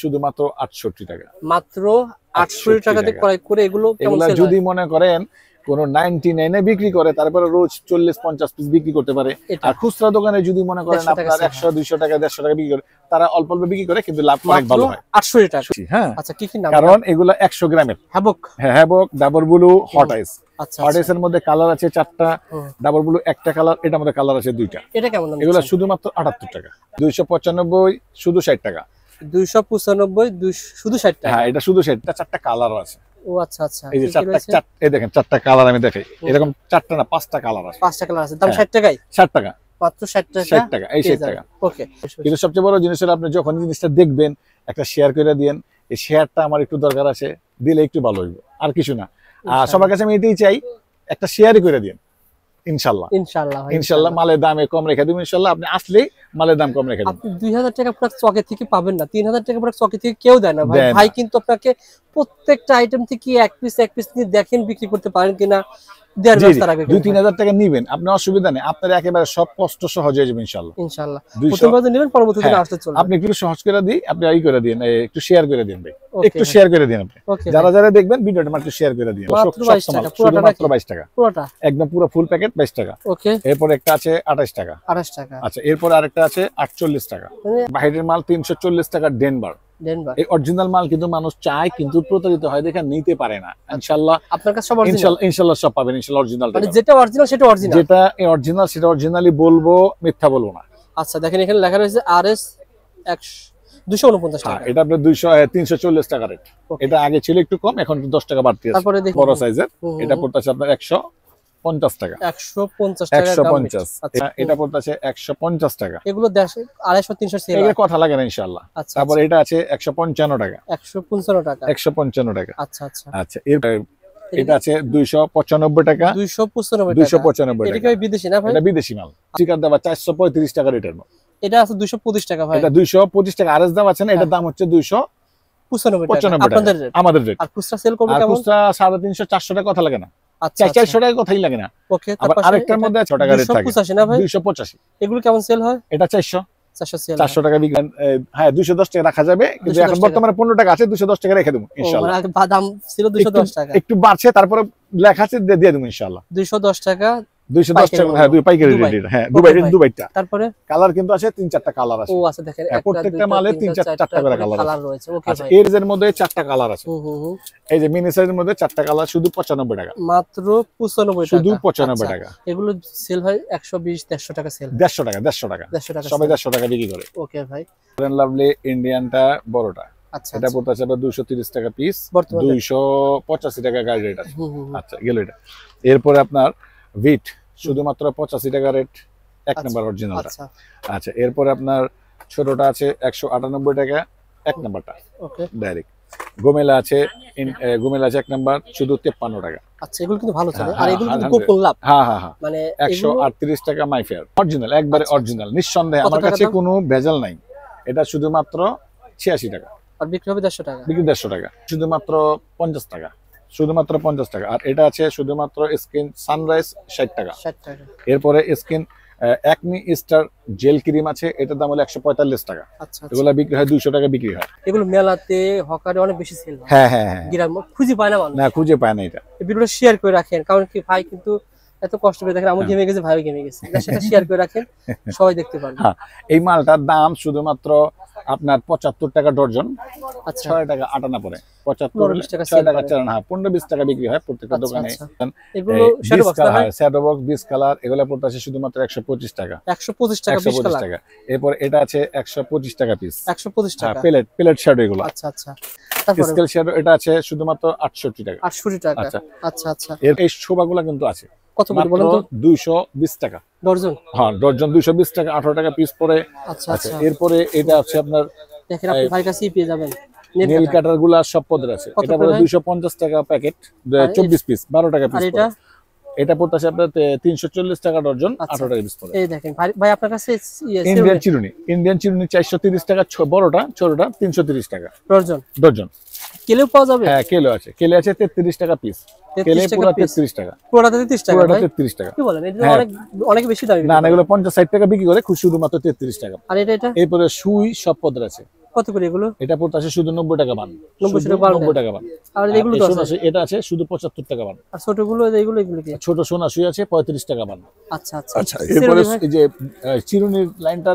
শুধুমাত্র 68 টাকা, মাত্র 68 টাকাতে ক্রয় করে এগুলো যদি মনে করেন কোন 99 এ বিক্রি করে তারপরে রোজ 40-50 পিস বিক্রি করতে পারে। আর খুচরা দোকানে যদি মনে করেন আপনার 100-200 টাকা 150 টাকা বিক্রি করে, তারা অল্প অল্প বিক্রি করে কিন্তু লাভ অনেক ভালো হয়। 68 টাকা। হ্যাঁ, আচ্ছা কি কি নাম? কারণ এগুলো 100 গ্রামের। হ্যাবক, হ্যাঁ হ্যাবক, ডাবল ব্লু, হট আইস। আচ্ছা, হট আইসের মধ্যে কালার আছে 4টা, ডাবল ব্লু একটা কালার, এটার মধ্যে কালার আছে 2টা। এটা কেমন দাম? এগুলো শুধুমাত্র 78 টাকা। 295 শুধু 60 টাকা। 295 শুধু 60 টাকা। হ্যাঁ, এটা শুধু 60 টা, 4টা কালার আছে। ও আচ্ছা আচ্ছা, এই যে 4টা, এই দেখেন 4টা কালার আমি দেখাই। এরকম 4টা না 5টা কালার আছে। 5টা কালার আছে। দাম 60 টাকায়? 60 টাকা মাত্র 60 টাকা। 60 টাকা, এই 60 টাকা। ওকে। কিন্তু সবচেয়ে বড় জিনিস হলো আপনি যখন জিনিসটা দেখবেন একটা শেয়ার করে দিয়েন, এই শেয়ারটা আমার একটু দরকার আছে, দিলে একটু ভালো হইব, আর কিছু না। আর সবার কাছে আমি এটাই চাই, একটা শেয়ারই করে দিন ইনশাআল্লাহ। ইনশাআল্লাহ মালের দামে কম রেখে দিবেন। ইনশাআল্লাহ আপনি আসলেই মালের দাম কম রেখে দিবেন। আপনি 2000 টাকা প্রোডাক্ট চকে থেকে পাবেন না, 3000 টাকা প্রোডাক্ট চকে থেকে কেউ দেয় না ভাই। ভাই কিন্তু আপনাকে প্রত্যেকটা আইটেম থেকে এক পিস নিয়ে দেখেন বিক্রি করতে পারেন কিনা। 2-3 টাকা নিবেন, আপনার অসুবিধা নেই, আপনার একেবারে সব কষ্ট সহজ হয়ে যাবে ইনশাআল্লাহ। ইনশাআল্লাহ প্রথমবার নেবেন, পরবর্তী দিনে আসতে চলবে। আপনি একটু সহজ করে দিই, আপনি এই করে দিন, একটু শেয়ার করে দিন ভাই, একটু শেয়ার করে দিন আপনি। যারা যারা দেখবেন ভিডিওটা একটু শেয়ার করে দিন। মাত্র 22 টাকা, শুধুমাত্র 22 টাকা পুরোটা, একদম পুরো ফুল প্যাকেট 22 টাকা। ওকে। এরপর একটা আছে 28 টাকা। 28 টাকা। আচ্ছা, এরপর আরেকটা আছে 48 টাকা। বাইরের মাল 340 টাকা ডেনভার। এই অরিজিনাল মাল কিন্তু মানুষ চায় কিন্তু প্রতারিত হয়, দেখেন নিতে পারে না। ইনশাআল্লাহ আপনার কাছে সব অরিজিনাল, ইনশাআল্লাহ সব পাবেন ইনশাআল্লাহ। অরিজিনাল মানে যেটা অরিজিনাল সেটা অরিজিনাল, যেটা অরিজিনাল সেটা অরিজিনালি বলবো, মিথ্যা বলবো না। আচ্ছা দেখেন এখানে লেখা রয়েছে RS 249 টাকা। এটা আপনার 340 টাকা রেট। এটা আগে ছিল একটু কম, এখন একটু 10 টাকা বাড়তি আছে। তারপরে বড় সাইজের এটা পড়তেছে আপনার 150 টাকা। 150 টাকা। 150। এটা পড়তেছে 150 টাকা। এগুলো 250-300 সেল, এর কথা লাগে না ইনশাআল্লাহ। তারপর এটা আছে 155 টাকা। 155 টাকা। 155 টাকা। আচ্ছা আচ্ছা। আচ্ছা, এটা আছে 295 টাকা। 295 টাকা। এটা কি বিদেশি না ভাই? এটা বিদেশি মাল। স্টিকার দেওয়া 435 টাকা রেটের মাল। এটা আছে 225 টাকা ভাই। এটা 225 টাকা। আরএস দাম আছে না, এটার দাম হচ্ছে 295 টাকা। আপনাদের রেট, আমাদের রেট। আর খুচরা সেল করবে কেমন? খুচরা 350-400 টাকা কথা লাগে না। আচ্ছা 400 টাকা কথাই লাগে না। ওকে। আবার আরেকটার মধ্যে 6 টাকা রেট থাকে। 285 না ভাই? 285। এগুলো কেমন সেল হয়? এটা 400 সেল। 400 টাকা বিক্রি। হ্যাঁ 210 টাকা রাখা যাবে, কিন্তু এখন বর্তমানে 15 টাকা আছে, 210 টাকা রেখে দেব ইনশাআল্লাহ। মানে দাম ছিল 210 টাকা, একটু বাড়ছে, তারপরে লেখা আছে দিয়ে দেব ইনশাআল্লাহ। 210 টাকা। 210 টাকা। হ্যাঁ, দুই পাইকারি রেট। হ্যাঁ, দুবাইটা। তারপরে কালার কিন্তু আছে 3-4টা কালার আছে। ও আচ্ছা দেখেন প্রত্যেকটা মালে 3-4টা করে কালার রয়েছে। ওকে ভাই। এর এর মধ্যে 4টা কালার আছে। এই যে মিনি সাইজের মধ্যে 4টা কালার, শুধু 95 টাকা। মাত্র 95 টাকা। শুধু 95 টাকা। এগুলো সেল হয় 120-150 টাকা সেল। 150 টাকা। 150 টাকা সবাই 150 টাকা বিক্রি করে। ওকে ভাই। ফ্রেন্ড লাভলি ইন্ডিয়ানটা বড়টা। আচ্ছা, এটা পড়তেছে আপনার 230 টাকা পিস, 285 টাকা গাড়ি রেট আছে। আচ্ছা গেল এটা। এরপরে আপনার ভিট শুধুমাত্র 85 টাকা রেট, এক নাম্বার অরিজিনালটা। আচ্ছা, এরপরে আপনার ছোটটা আছে 198 টাকা, এক নাম্বারটা। ওকে। ডাইরেক্ট গোমেলা আছে, এক নাম্বার, শুধু 53 টাকা। আচ্ছা, এগুলো কিন্তু ভালো চলে। আর এগুলো কিন্তু গোপন লাভ। হ্যাঁ হ্যাঁ হ্যাঁ, মানে 138 টাকা মাই ফেয়ার। অরিজিনাল, একবারে অরিজিনাল, নিঃসন্দেহে আমার কাছে কোনো ভেজাল নাই। এটা শুধুমাত্র 86 টাকা। আর বিক্রি হবে 150 টাকা। বিক্রি 150 টাকা। শুধুমাত্র 50 টাকা। শুধুমাত্র 50 টাকা। আর এটা আছে শুধুমাত্র স্কিন সানরাইজ 60 টাকা। 60 টাকা। এরপরে skin acne star jail cream আছে, এটার দাম হলো 145 টাকা। আচ্ছা, এগুলো বিক্রি হয় 200 টাকা বিক্রি হয়। এগুলো মেলাতে হকারে অনেক বেশি সেল হয়। হ্যাঁ হ্যাঁ হ্যাঁ, গ্রাম খুঁজে পায় না মানুষ। না খুঁজে পায় না। এটা এই ভিডিওটা শেয়ার করে রাখেন, কারণ কি ভাই কিন্তু এত কষ্ট করে দেখেন, আমি ঘেমে গেছে, ভাইও ঘেমে গেছে। সেটা শেয়ার করে রাখেন, সবাই দেখতে পারবে। হ্যাঁ, এই মালটার দাম শুধুমাত্র আপনার 75 টাকা ডজন। আচ্ছা, 6 টাকা আটা না পড়ে, 75 টাকা 6 টাকা 4 না, 15-20 টাকা বিক্রি হয় প্রত্যেকটা দোকানে। এগুলো শ্যাডো বক্স না? শ্যাডো বক্স 20 কালার, এগুলো পড়তেছে শুধুমাত্র 125 টাকা। 125 টাকা 20 টাকা। এরপর এটা আছে 125 টাকা পিস। 125 টাকা। প্লেট শ্যাডো এগুলো। আচ্ছা আচ্ছা। তারপর স্কেল শ্যাডো এটা আছে শুধুমাত্র 68 টাকা। 68 টাকা। আচ্ছা আচ্ছা। এই শোভাগুলো কিন্তু আছে কত করে বলেন তো? 220 টাকা ডজন। হ্যাঁ, ডজন 220 টাকা, 18 টাকা পিস পড়ে। আচ্ছা আচ্ছা। এরপরে এটা আছে আপনার, দেখেন আপনি ভাই কাছেই পেয়ে যাবেন নেল কাটার গুলা সব পদের আছে। এটা পড়ে 250 টাকা প্যাকেট, 24 পিস, 12 টাকা পিস। আর এটা পড়তেছে আপনার 340 টাকা ডজন, 18 টাকা পিস পড়ে। এই দেখেন ভাই আপনার কাছে ইন্ডিয়ান চিরুনি 430 টাকা, বড়টা, ছোটটা 330 টাকা ডজন। কেলেও পাওয়া যাবে? হ্যাঁ, কেলে আছে। কেলে আছে 33 টাকা পিস। কেলে পুরো 33 টাকা। পুরোটা 33 টাকা। পুরোটা 33 টাকা। কি বলেন? এটা অনেক বেশি দাম। না না, এগুলো 50-60 টাকা বিক্রি করে, শুধুমাত্র 33 টাকা। আর এটা এরপরে সুই সব পদের আছে। কত করে এগুলো? এটা পড়তেছে শুধু 90 টাকা বান, 90 টাকা বান। আর এগুলো তো আছে, এটা আছে শুধু 75 টাকা বান। আর ছোটগুলো এগুলো কি? ছোট সোনা সুই আছে 35 টাকা বান। আচ্ছা আচ্ছা আচ্ছা, এরপরে এই যে চিরুনির লাইনটা,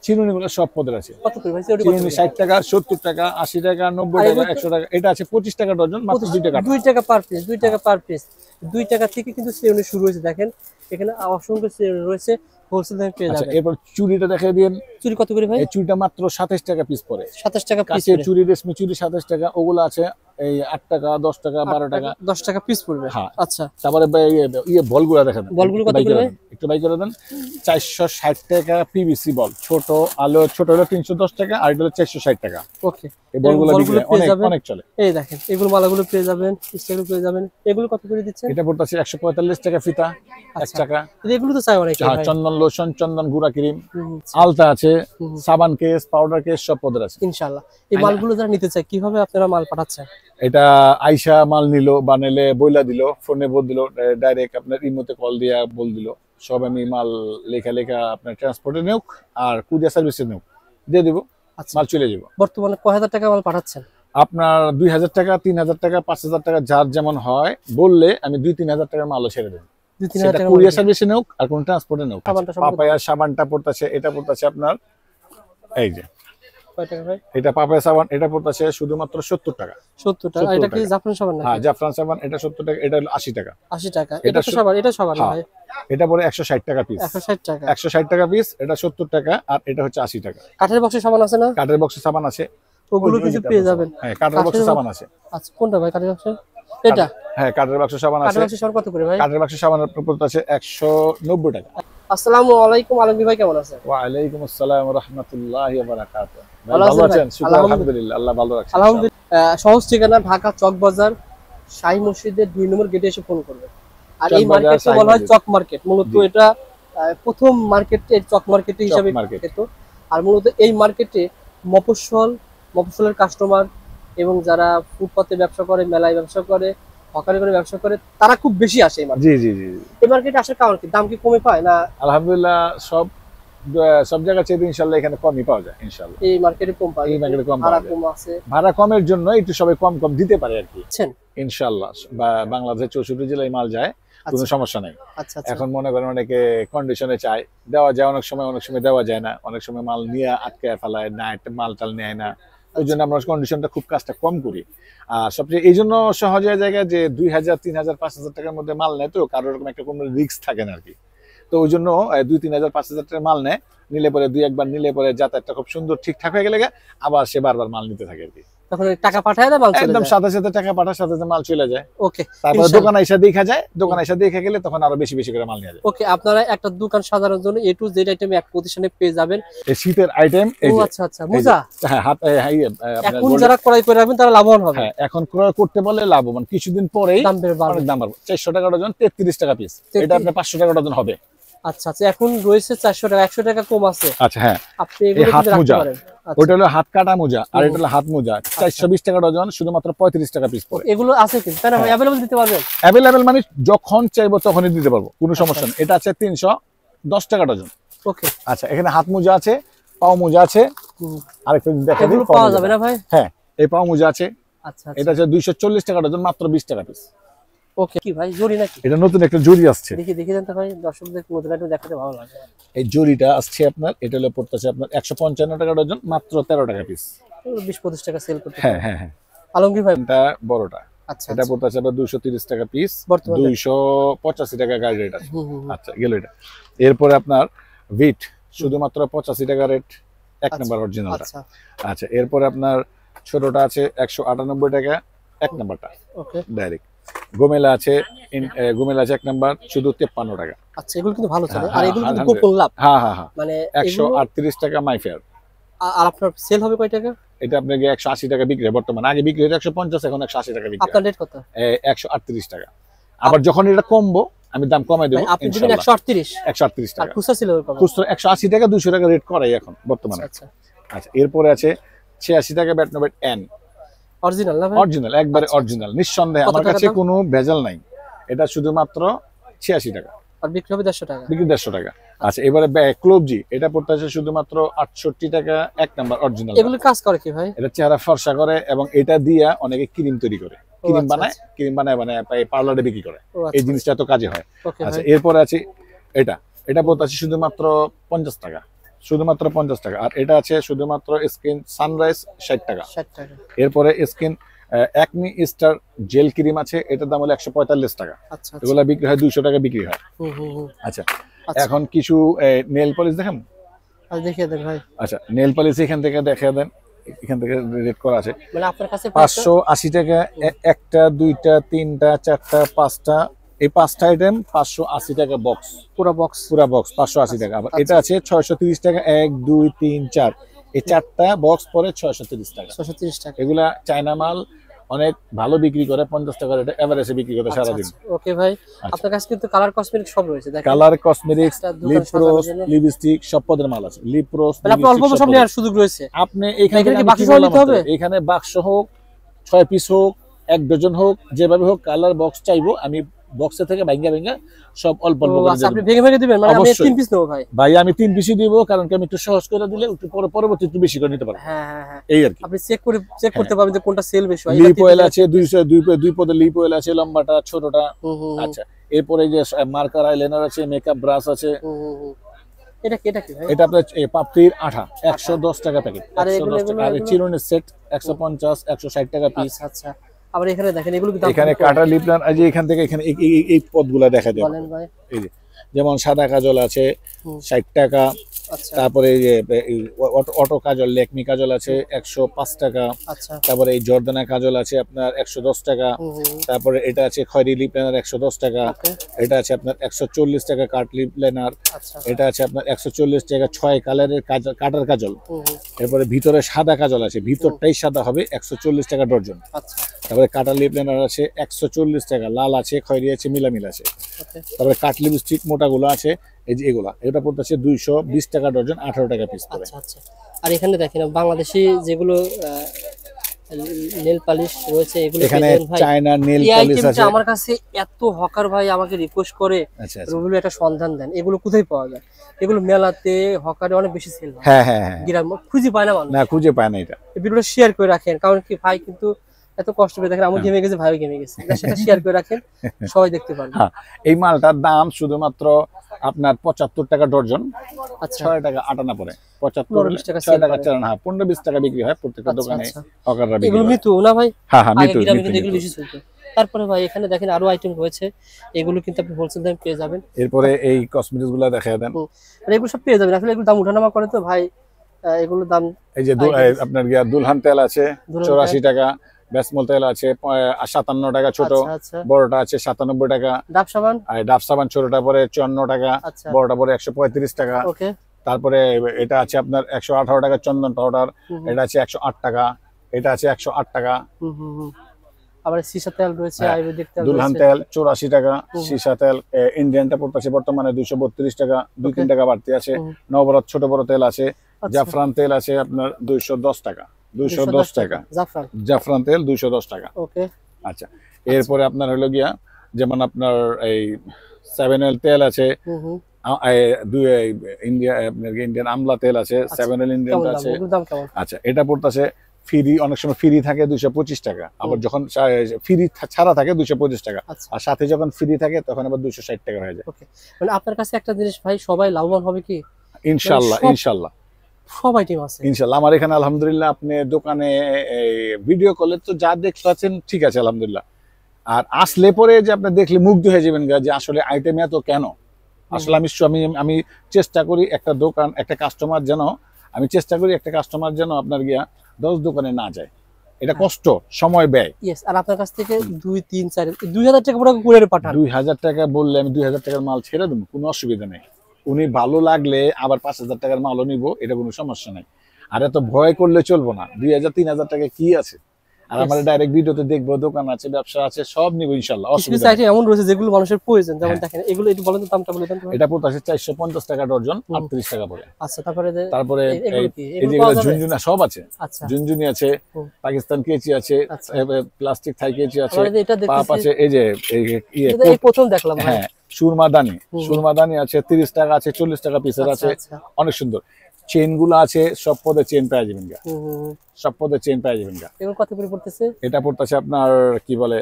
চিরুনিগুলো সব পদের আছে। কত করে ভাই? চিরুনি 60 টাকা, 70 টাকা, 80 টাকা, 90 টাকা, 100 টাকা। এটা আছে 25 টাকা ডজন, মাত্র 2 টাকা। 2 টাকা পার পিস, 2 টাকা পার পিস। 2 টাকা থেকে কিন্তু চিরুনি শুরু হয়েছে। দেখেন এখানে অসংখ্য চিরুনি রয়েছে, হোলসেল দামে পেয়ে যাবেন। এরপর চুড়িটা দেখাই দিন। চুড়ি কত করে ভাই? এই চুড়িটা মাত্র 27 টাকা পিস পড়ে। 27 টাকা পিস। কাছে চুড়ি, রেশমি চুড়ি 27 টাকা। ওগুলো আছে এই 8 টাকা, 10 টাকা, 12 টাকা, 10 টাকা পিস পড়বে। হ্যাঁ আচ্ছা, তারপরে বলগুলো দেখেন। বলগুলো কত করে? একটু বাই করে দেন। 460 টাকা পিভিসি বল, ছোট আলো, ছোট হলো 310 টাকা, আর এটা হলো 460 টাকা। ওকে, এই বলগুলো অনেক চলে। এই দেখেন এগুলো মালাগুলো পেয়ে যাবেন, স্টিকারগুলো পেয়ে যাবেন। এগুলো কত করে দিচ্ছেন? এটা পড়তেছে 145 টাকা ফিতা, 1 টাকা। এগুলো তো চাই অনেক ভাই। চন্দন লোশন, চন্দন গুঁড়া ক্রিম, আলতা আছে, সাবান কেস, পাউডার কেস, সব পদের আছে ইনশাআল্লাহ। এই মালগুলো যারা নিতে চায় কিভাবে আপনারা মাল পাঠাচ্ছেন? এটা আইসা মাল নিল, বানাইলে বইলা দিল, ফোনে বল দিল, ডাইরেক্ট আপনার ইমোতে কল দিয়া বল দিল, সব আমি মাল লেখা আপনার ট্রান্সপোর্টে নেউক আর কুরিয়ার সার্ভিসে নেউক দিয়ে দিব, মাল চলে যাব। বর্তমানে কয় হাজার টাকা মাল পাঠাচ্ছেন? আপনার 2000 টাকা, 3000 টাকা, 5000 টাকা, যার যেমন হয় বললে আমি 2-3000 টাকার মালও ছেড়ে দেব। সেটা কুরিয়ার সার্ভিসে নেউক আর কোন ট্রান্সপোর্টে নেউক। পাপায়া সাবানটা পড়তেছে, এটা পড়তেছে আপনার এই যে কয় টাকা ভাই? এটা পাপায়া সাবান, এটা পড়তেছে শুধুমাত্র 70 টাকা। 70 টাকা। এটা কি জাফরান সাবান নাকি? হ্যাঁ, জাফরান সাবান। এটা 70 টাকা, এটা হলো 80 টাকা। 80 টাকা। এটা তো সাবান, এটা সাবান ভাই। এটা পড়ে 160 টাকা পিস। 160 টাকা। 160 টাকা পিস, এটা 70 টাকা, আর এটা হচ্ছে 80 টাকা। কাঠের বক্সে সাবান আছে না? কাঠের বক্সে সাবান আছে, ওগুলো কিছু পেয়ে যাবেন। হ্যাঁ, কাঠের বক্সে সাবান আছে। আচ্ছা, কোনটা ভাই কাঠের বক্সে? এটা? হ্যাঁ, কাঠের বক্সে সাবান আছে। কাঠের বক্সে সাবান কত করে ভাই? কাঠের বক্সে সাবানের প্রাইস আছে 190 টাকা। আসসালামু আলাইকুম আলমগীর ভাই, কেমন আছেন? ওয়া আলাইকুম আসসালাম ওয়া রাহমাতুল্লাহি ওয়া বারাকাতুহু। ভালো আছেন? শুকর আলহামদুলিল্লাহ, আল্লাহ ভালো রাখছে। আলহামদুলিল্লাহ। সহজ ঠিকানা ঢাকা চক বাজার, শাহী মসজিদের 2 নম্বর গেটে এসে ফোন করবেন। আর এই মার্কেটকে বলা হয় চক মার্কেট। মূলত এটা প্রথম মার্কেট, চক মার্কেট হিসেবে পরিচিত। আর মূলত এই মার্কেটে মফস্বলের কাস্টমার এবং যারা ফুটপাতে ব্যবসা করে, মেলায় ব্যবসা করে, হকারি করে ব্যবসা করে, তারা খুব বেশি আসে এই মার্কেটে। জি জি জি। এই মার্কেটে আসার কারণ কি? দাম কি কমে পায় না? আলহামদুলিল্লাহ, সব জায়গা চেয়ে ইনশাআল্লাহ এখানে কমই পাওয়া যায়। ইনশাআল্লাহ এই মার্কেটে কম পায়। এই মার্কেটে কম ভাড়া কম আছে। ভাড়া কমের জন্য একটু সবাই কম দিতে পারে আর কি। বুঝছেন? ইনশাআল্লাহ বাংলাদেশের 64 জেলায় মাল যায়, কোনো সমস্যা নাই। আচ্ছা, এখন মনে করেন অনেকে কন্ডিশনে চায়, দেওয়া যায় অনেক সময় দেওয়া যায় না, অনেক সময় মাল নিয়ে আটকে ফেলায় না, একটা মাল নেয় না। ওই জন্য আমরা কন্ডিশনটা খুব কাজটা কম করি। আর সবচেয়ে এই জন্য সহজ জায়গা যে 2000, 3000, 5000 টাকার মধ্যে মাল নেয়, তো কারোর এরকম একটা কোনো রিস্ক থাকে না আর কি। তো ওই জন্য 2-3000, 5000 টাকার মাল নেয়, নিলে পরে 2-1 বার নিলে পরে যাতায়াতটা খুব সুন্দর ঠিকঠাক হয়ে গেলে আবার সে বারবার মাল নিতে থাকে আর কি। তখন টাকা পাঠায় না, মাল চলে যায় একদম সাথে টাকা পাঠায়, সাথে মাল চলে যায়। ওকে, তারপরে দোকানে এসে দেখা যায়, দোকানে এসে দেখে গেলে তখন আরো বেশি করে মাল নিয়ে যায়। ওকে, আপনারা একটা দোকান সাজানোর জন্য A to Z আইটেম এক প্রতিষ্ঠানে পেয়ে যাবেন। এই শীতের আইটেম, এই যে আচ্ছা আচ্ছা, মোজা। হ্যাঁ, হাত এখন যারা ক্রয় করে রাখবেন তারা লাভবান হবে। হ্যাঁ, এখন ক্রয় করতে বলে লাভবান, কিছুদিন পরেই অনেক দাম বাড়বে। 400 টাকা ডজন, 33 টাকা পিস। এটা আপনার 500 টাকা ডজন হবে। আচ্ছা আচ্ছা, এখন রয়েছে 400 টাকা, 100 টাকা কম আছে। আচ্ছা, হ্যাঁ, আপনি এগুলো রাখতে পারেন। ওটা হলো হাত কাটা মোজা, আর এটা হলো হাত মোজা। 420 টাকা ডজন, শুধুমাত্র 35 টাকা পিস পড়ে। এগুলো আছে কিন্তু, তাই না? अवेलेबल দিতে পারবেন? अवेलेबल মানে যখন চাইবো তখনই দিতে পারবো, কোনো সমস্যা নেই। এটা আছে 310 টাকা ডজন। ওকে, আচ্ছা, এখানে হাত মোজা আছে, পাও মোজা আছে। আরেকটা দেখা দিই, পাওয়া যাবে না ভাই? হ্যাঁ, এই পাও মোজা আছে। আচ্ছা, এটা আছে 240 টাকা ডজন, মাত্র 20 টাকা পিস। ওকে, কি ভাই জরি নাকি? এটা নতুন একটা জরি আসছে, দেখি দেন তো ভাই, দর্শকদের নতুন একটা দেখাতে ভালো লাগে। এই জরিটা আসছে আপনার, এটা হলো পড়তেছে আপনার 155 টাকা ডজন, মাত্র 13 টাকা পিস। 20-25 টাকা সেল করতে। হ্যাঁ হ্যাঁ হ্যাঁ। আলমগীর ভাই, এটা বড়টা। আচ্ছা, এটা পড়তেছে আপনার 230 টাকা পিস, 285 টাকা গাড়ি রেট আছে। আচ্ছা, গেল এটা। এরপরে আপনার ভিট শুধুমাত্র 85 টাকা রেট, এক নাম্বার অরিজিনালটা। আচ্ছা, এরপরে আপনার ছোটটা আছে 198 টাকা, এক নাম্বারটা। ওকে, ডাইরেক্ট। গোমেলা আছে এক নাম্বার, শুধু 53 টাকা। আচ্ছা, এগুলো কিন্তু ভালো চলে। আর এগুলো কিন্তু গোপন লাভ। হ্যাঁ হ্যাঁ হ্যাঁ, মানে 138 টাকা মাই ফেয়ার। আর আপনার সেল হবে কয় টাকা? এটা আপনাকে 180 টাকা বিক্রি হয় বর্তমানে, আগে বিক্রি হতো 150, এখন 180 টাকা বিক্রি। আপনার রেট কত? 138 টাকা। আবার যখন এটা কমবো আমি দাম কমাই দেব। আপনি দিবেন 138 টাকা। আর খুচরা ছিল কত? খুচরা 180 টাকা, 200 টাকা রেট করাই এখন বর্তমানে। আচ্ছা আচ্ছা, এরপরে আছে 86 টাকা ব্যাট নোবেট এন, অরিজিনাল না ভাই? অরিজিনাল, একবারে অরিজিনাল, নিঃসন্দেহে। আমার কাছে কোনো ভেজাল নাই। এটা শুধুমাত্র 86 টাকা, আর বিক্রি হবে 150 টাকা। বিক্রি 150 টাকা। আচ্ছা এবারে ক্লোবজি, এটা পড়তেছে শুধুমাত্র 68 টাকা, 1 নাম্বার অরিজিনাল। এগুলো কাজ করে কি ভাই? এটা চেহারা ফর্সা করে এবং এটা দিয়া অনেকে ক্রিম তৈরি করে, ক্রিম বানায়, ক্রিম বানায় পার্লারে বিক্রি করে, এই জিনিসটা তো কাজে হয়। আচ্ছা এরপরে আছে এটা পড়তেছে শুধুমাত্র 50 টাকা, শুধুমাত্র 50 টাকা। আর এটা আছে শুধুমাত্র স্কিন সানরাইজ 60 টাকা। এরপরে skin acne star jail cream আছে, এটার দাম হলো 145 টাকা। এগুলা বিক্রি হয় 200 টাকা বিক্রি হয়। আচ্ছা এখন কিছু নেল পলিশ দেখেন, দেখিয়ে দেন ভাই। আচ্ছা নেল পলিশ এখান থেকে দেখিয়ে দেন, এখান থেকে রেট করা আছে মানে আপনার কাছে 580 টাকা, একটা দুইটা তিনটা চারটা পাঁচটা, এই 5টা আইটেম 580 টাকা বক্স, পুরো বক্স 580 টাকা। আবার এটা আছে 630 টাকা, 1 2 3 4, এই 4টা বক্স পরে 630 টাকা। এগুলা চায়না মাল, অনেক ভালো বিক্রি করে, 50 টাকা রেটে এভারেজে বিক্রি করে সারা দিন। ওকে ভাই, আপনার কাছে কিন্তু কালার কসমেটিক সব রয়েছে, দেখেন কালার কসমেটিক্স, লিপরোস, লিপস্টিক সব পদের মাল আছে। লিপরোস মানে আপনি অল্প সব নেওয়ার সুযোগ রয়েছে। আপনি এখানে কি বাক্স সহ নিতে হবে? এখানে বাক্স হোক, 6 পিস হোক, 1 ডজন হোক, যেভাবে হোক কালার বক্স চাইবো আমি, বক্সে থেকে ভাঙা সব অল্প অল্প করে দেব। আপনি ভেঙে দিবেন মানে আমি 3 পিস নেব ভাই? ভাই আমি 3 পিসই দিব, কারণ কি আমি একটু সহজ করে দিলে একটু পরবর্তী একটু বেশি করে নিতে পারবো। হ্যাঁ এই আর কি আপনি চেক করতে পারবেন যে কোনটা সেল বেশি হয়। লিপ অয়েল আছে 2 পদের লিপ অয়েল আছে, লম্বাটা ছোটটা। আচ্ছা এরপরে যে মার্কার আইলাইনার আছে, মেকআপ ব্রাশ আছে। এটা কি ভাই? এটা আপনার পাপড়ির আঠা 110 টাকা প্যাকেট, 110 টাকা। আর চিরুনির সেট 150 160 টাকা পিস। আচ্ছা আবার এখানে দেখেন এগুলো কি দাম? এখানে কাটার লিপ লাইনার আছে, এখান থেকে এখানে এই পদগুলা দেখা যায়। বলেন ভাই। এই যে যেমন সাদা কাজল আছে 60 টাকা, তারপরে এই যে অটো কাজল, লেকমি কাজল আছে 105 টাকা। তারপরে এই জর্দানা কাজল আছে আপনার 110 টাকা। তারপরে এটা আছে খয়েরি লিপ লাইনার 110 টাকা। এটা আছে আপনার 140 টাকা কাট লিপ লাইনার। এটা আছে আপনার 140 টাকা 6 কালারের কাটার কাজল। এরপরে ভিতরে সাদা কাজল আছে, ভিতরটাই সাদা হবে, 140 টাকা ডজন। তারপরে কাটার লিপ লাইনার আছে 140 টাকা, লাল আছে, খয়েরি আছে, মিলামিল আছে। তারপরে কাট লিপস্টিক মোটাগুলো আছে, এই যে এগুলা, এটা পড়তেছে 220 টাকা ডজন, 18 টাকা পিস পড়ে। আচ্ছা আর এখানে দেখেন বাংলাদেশি যেগুলো নেল পলিশ রয়েছে, এগুলো এখানে চায়না নেল পলিশ আছে। আমার কাছে এত হকার ভাই আমাকে রিকোয়েস্ট করে, রবিউল একটা সন্ধান দেন, এগুলো কোথায় পাওয়া যায়? এগুলো মেলাতে হকারে অনেক বেশি সেল হয়। হ্যাঁ গ্রাম খুঁজে পায় না মানুষ, খুঁজে পায় না। এটা ভিডিওটা শেয়ার করে রাখেন, কারণ কি ভাই কিন্তু এত কষ্ট করে দেখেন, আমি ঘেমে গেছে, ভাইও ঘেমে গেছে, সেটা শেয়ার করে রাখেন, সবাই দেখতে পারবে। এই মালটার দাম শুধুমাত্র আপনার 75 টাকা ডজন, 6 টাকা আটানা পড়ে। 75 টাকা 6 টাকা 4 না, 15-20 টাকা বিক্রি হয় প্রত্যেকটা দোকানে। হকাররা বিক্রি এগুলো মিতু না ভাই? হ্যাঁ মিতু, এগুলো বেশি চলতো। তারপরে ভাই এখানে দেখেন আরো আইটেম রয়েছে, এগুলো কিন্তু আপনি হোলসেল দামে পেয়ে যাবেন। এরপরে এই কসমেটিক্স গুলো দেখায় দেন। মানে এগুলো সব পেয়ে যাবেন, আসলে এগুলো দাম ওঠানামা করে তো ভাই, এগুলো দাম। এই যে আপনার দুলহান তেল আছে 84 টাকা, বেসমল তেল আছে 57 টাকা ছোট, বড়টা আছে 97 টাকা। ডাব সাবান ছোটটা পরে 54 টাকা, বড়টা পরে 135 টাকা। তারপরে এটা আছে আপনার 118 টাকা চন্দন পাউডার, এটা আছে 108 টাকা, এটা আছে 108 টাকা। আবার সীসা তেল রয়েছে, আয়ুর্বেদিক তেল, দুলহান তেল 84 টাকা, সীসা তেল ইন্ডিয়ানটা পড়তেছে বর্তমানে 232 টাকা, 2-3 টাকা বাড়তি আছে। নবরত ছোট বড় তেল আছে, জাফরান তেল আছে আপনার 210 টাকা, 210 টাকা জাফরান তেল 210 টাকা। ওকে আচ্ছা এরপরে আপনার হলো গিয়া যেমন আপনার এই 7L তেল আছে, ইন্ডিয়ান আমলা তেল আছে, 7L ইন্ডিয়ান আছে। আচ্ছা এটা পড়তেছে ফ্রি, অনেক সময় ফ্রি থাকে 225 টাকা, আবার যখন ফ্রি ছাড়া থাকে 225 টাকা, আর সাথে যখন ফ্রি থাকে তখন আবার 260 টাকা হয়ে যায়। মানে আপনার কাছে একটা জিনিস ভাই, সবাই লাভবান হবে কি? ইনশাআল্লাহ ইনশাআল্লাহ সব আইটেম আছে ইনশাআল্লাহ। আমার এখানে আলহামদুলিল্লাহ আপনি দোকানে ভিডিও কলে তো যা দেখছেন ঠিক আছে আলহামদুলিল্লাহ, আর আসলে পরে যে আপনি দেখলে মুগ্ধ হয়ে যাবেন যে আসলে আইটেম এত কেন। আসলে আমি চেষ্টা করি একটা দোকান, একটা কাস্টমার যেন, আমি চেষ্টা করি একটা কাস্টমার যেন আপনার গিয়া 10 দোকানে না যায়, এটা কষ্ট, সময় ব্যয়। আর আপনার কাছ থেকে 2 3 4 2000 টাকা পুরো কুরিয়ারে পাঠান। 2000 টাকা বললে আমি 2000 টাকার মাল ছেড়ে দেবো, কোনো অসুবিধা নেই। উনি ভালো লাগলে আবার 5000 টাকার মালও নিব, এটা কোনো সমস্যা নাই। আর এত ভয় করলে চলবো না। 2000-3000 টাকা কি আছে, আর আমাদের ডাইরেক্ট ভিডিওতে দেখবো, দোকান আছে, ব্যবসা আছে, সব নিব ইনশাআল্লাহ, অসুবিধা নেই। এমন রয়েছে যেগুলো মানুষের প্রয়োজন, যেমন দেখেন এগুলো একটু বলেন তো, দামটা বলে দেন। এটা পড়তেছে 450 টাকা ডজন, 38 টাকা পড়ে। আচ্ছা তারপরে এই যেগুলো ঝুনঝুনা সব আছে, ঝুনঝুনি আছে, পাকিস্তান কেচি আছে, প্লাস্টিক থাই কেচি আছে, পাপ আছে, এই যে এই প্রথম দেখলাম। হ্যাঁ সুরমাদানি আছে 30 টাকা আছে, 40 টাকা পিসের আছে, অনেক সুন্দর। চেন গুলো আছে, সব পদে চেন পেয়ে যাবেন গা, সব পদে চেন পেয়ে যাবেন গা। এগুলো কত করে পড়তেছে? এটা পড়তেছে আপনার কি বলে,